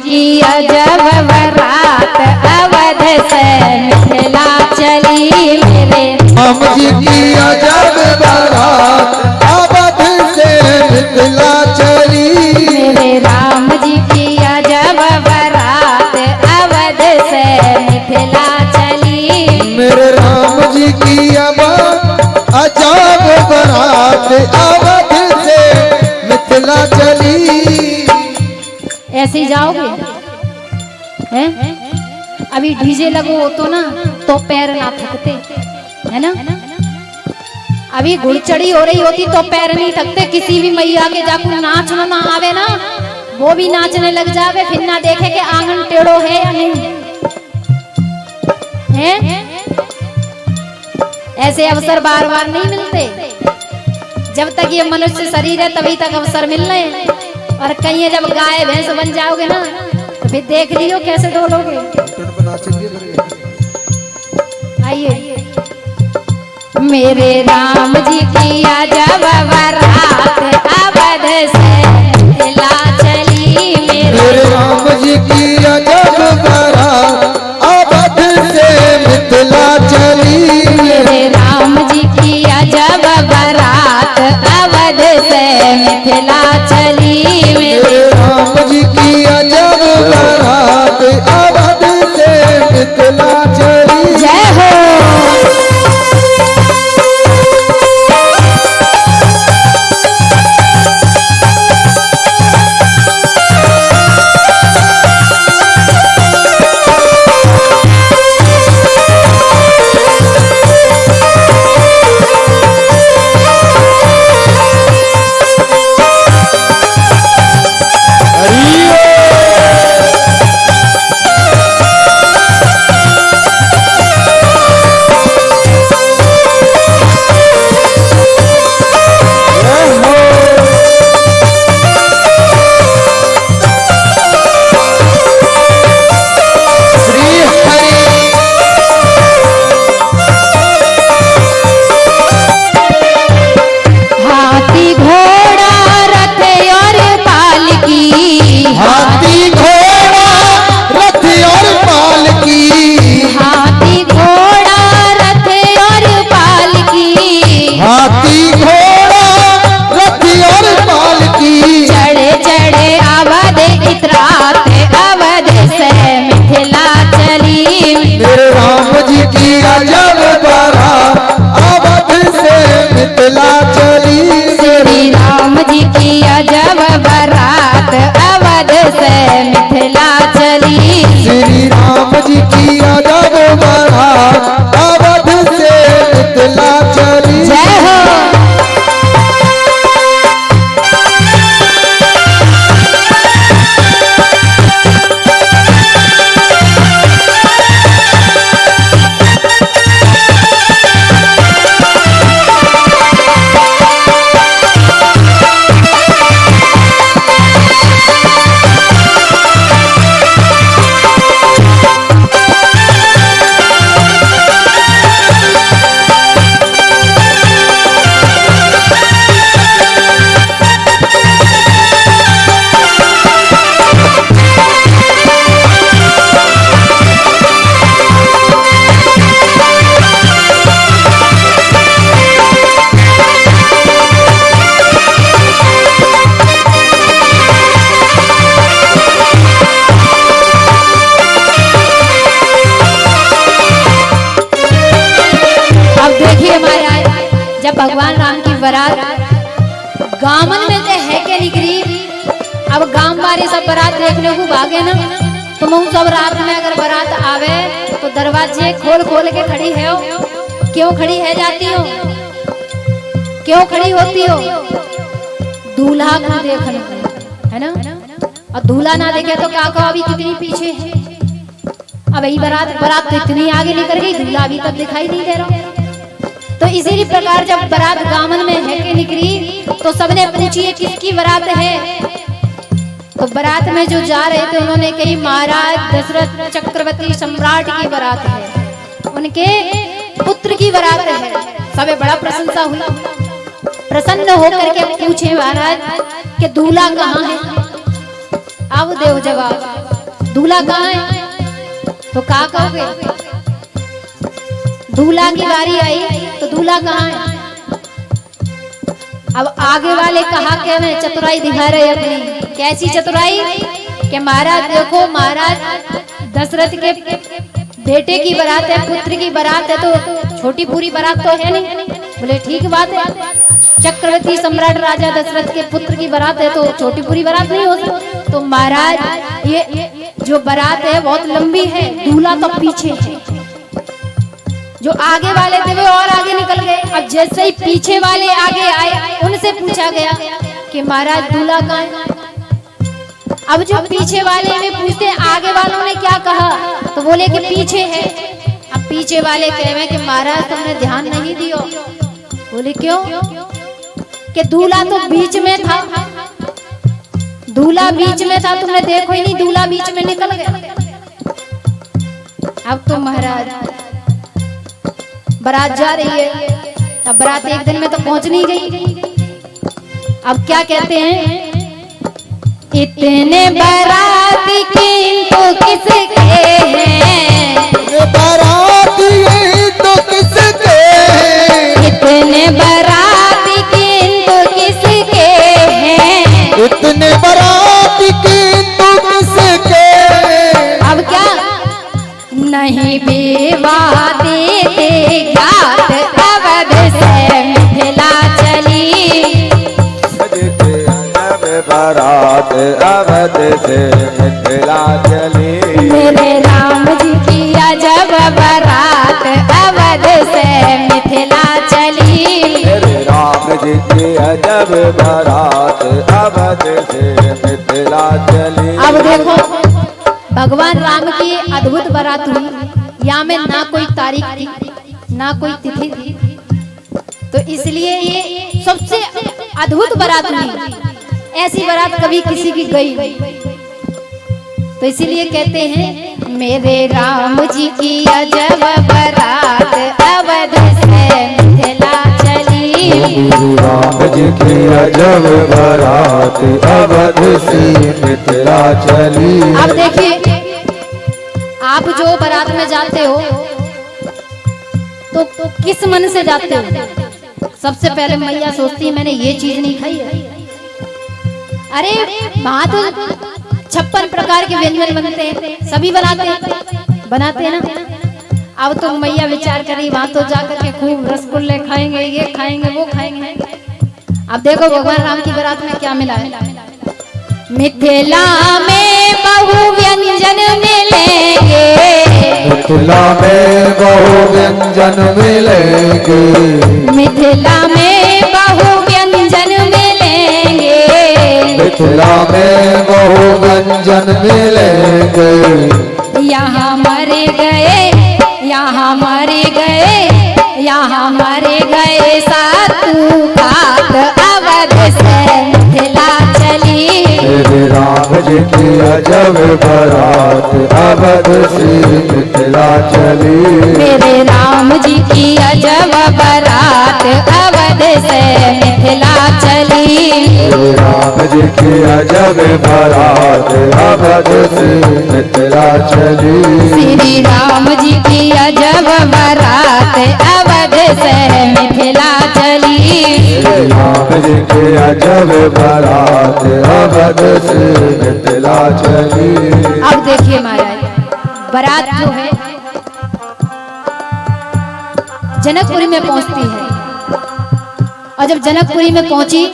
की अजब बारात अवध से मिथिला चली मेरे राम जी की अजब बारात अवध से मिथिला चली मेरे राम जी की अजब बारात अवध से मिथिला चली मेरे राम जी की अजब बारात अवध से मिथिला चली। ऐसे ही जाओगे हैं? अभी डीजे लगो हो तो पैर ना थकते है ना। अभी घुड़चड़ी हो रही होती तो पैर नहीं थकते। किसी भी मैया के जाकू नाचना ना आवे ना वो भी नाचने लग जावे फिर ना देखे कि आंगन टेढ़ो है या नहीं है। ऐसे अवसर बार बार नहीं मिलते। जब तक ये मनुष्य शरीर है तभी तक अवसर मिल रहे हैं और कहीं जब गाय भैंस बन जाओगे ना तो फिर देख लियो कैसे डोलोगे। आइए मेरे राम जी की अजब बारात अवध से मिथिला चली मेरे राम जी की अजब बारात अवध से मिथिला चली मेरे राम जी की अजब बारात अवध से मिथिला चली मेरे राम जी की अजब बारात अवध से मिथिला चली। जय हो भगवान राम की बारात गामन में ते है के निकली। अब गांव वाले सब बारात देखने को भागे ना, तुम सब रात में अगर बारात आवे तो दरवाजे खोल खोल के खड़ी है। क्यों खड़ी है जाती हो, क्यों खड़ी होती हो? दूल्हा को देखने, है ना। और दूल्हा ना देखे तो क्या कहो अभी कितनी पीछे है। अब यही बारात तो इतनी आगे निकल गई, दूल्हा अभी तक दिखाई नहीं दे रहा। तो इसी प्रकार जब बारात गामन में है के निकली तो सबने पूछी किसकी बारात है। तो बारात में जो जा रहे थे उन्होंने कही महाराज दशरथ चक्रवर्ती सम्राट की बारात है, उनके पुत्र की बारात है। सबे बड़ा प्रशंसा हुई, प्रसन्न होकर के पूछे महाराज कि दूल्हा कहाँ है। अब देव जवाब दूल्हा कहाँ है? तो क्या कहोगे? दूल्हा की बारी आई तो दूल्हा कहाँ है? अब आगे वाले कहा के मैं चतुराई दिखा रहे अपनी। कैसी चतुराई? कि महाराज देखो, महाराज दशरथ के बेटे की बारात है, पुत्र की बारात है, तो छोटी पूरी बारात तो है नहीं। बोले ठीक बात है, चक्रवर्ती सम्राट राजा दशरथ के पुत्र की बारात है तो छोटी पूरी बारात नहीं हो सकती। तो महाराज ये जो बारात है बहुत लंबी है, दूल्हा तो पीछे है। जो आगे वाले थे वे और आगे निकल गए। अब जैसे ही पीछे वाले आगे आए, उनसे पूछा गया कि महाराज दूल्हा कहाँ है? अब जो पीछे वाले में पूछते आगे वालों ने क्या कहा, तो बोले कि पीछे है। अब पीछे वाले कह रहे कि महाराज तुमने ध्यान नहीं दियो। बोले क्यों? कि दूल्हा तो बीच में था, दूल्हा बीच में था, तुमने देखो ही नहीं, दूल्हा बीच में निकल गया। अब तो महाराज बारात जा रही है, अब बारात एक दिन में तो पहुंच नहीं गई। अब क्या कहते हैं? इतने बाराती किंतु किसके हैं? बाराती तो किसके हैं? इतने बाराती किंतु किसके हैं? इतने बाराती किंतु किसके? अब क्या? नहीं विवादे थे ज्ञात अवध से मिथिला चली। बारात अवध से मिथिला चली। मेरे राम जी की अजब बारात अवध से मिथिला चली। मेरे राम जी की अजब बारात अवध से मिथिला चली। अब देखो भगवान राम की अद्भुत बारात हुई। यहाँ में ना कोई तारीख थी ना कोई तिथि थी, तो इसलिए ये सबसे अद्भुत बारात हुई। ऐसी बारात कभी किसी की गई नहीं। तो इसीलिए कहते हैं मेरे राम जी की अजब बारात अवध से मिथिला चली। राम जी की अजब बारात अवध से मिथिला चली। अब देखिए, आप जो बारात में जाते हो तो किस मन से जाते हो? सबसे पहले मैया सोचती है मैंने ये चीज नहीं खाई है। अरे वहां तो 56 प्रकार के व्यंजन बनते हैं, सभी बनाते हैं ना। अब तो मैया विचार करी वहां तो जाकर के खूब रसगुल्ले खाएंगे, ये खाएंगे, वो खाएंगे। अब देखो भगवान राम की बारात में क्या मिला है? मिथिला में बहु व्यंजन मिलेंगे। मिथिला में बहु व्यंजन मिलेंगे। मिथिला में बहु व्यंजन मिलेंगे। मिथिला में बहु व्यंजन मिलेंगे। यहाँ मरे गए, यहाँ मरे गए, यहाँ मरे गए सातु खात अवध से मिथिला चली। मेरे राम जी की अजब बारात अवध से मिथिला चली। मेरे राम जी की अजब बारात अवध से मिथिला चली। मेरे राम जी की अजब बारात अवध से मिथिला चली। श्री राम जी की अजब बारात अवध से मिथिला चली। राम जी की अजब बारात अवध से मिथिला चली। अब देखिए महाराज, बारात जो है जनकपुरी में पहुंचती है, और जब जनकपुरी में पहुंची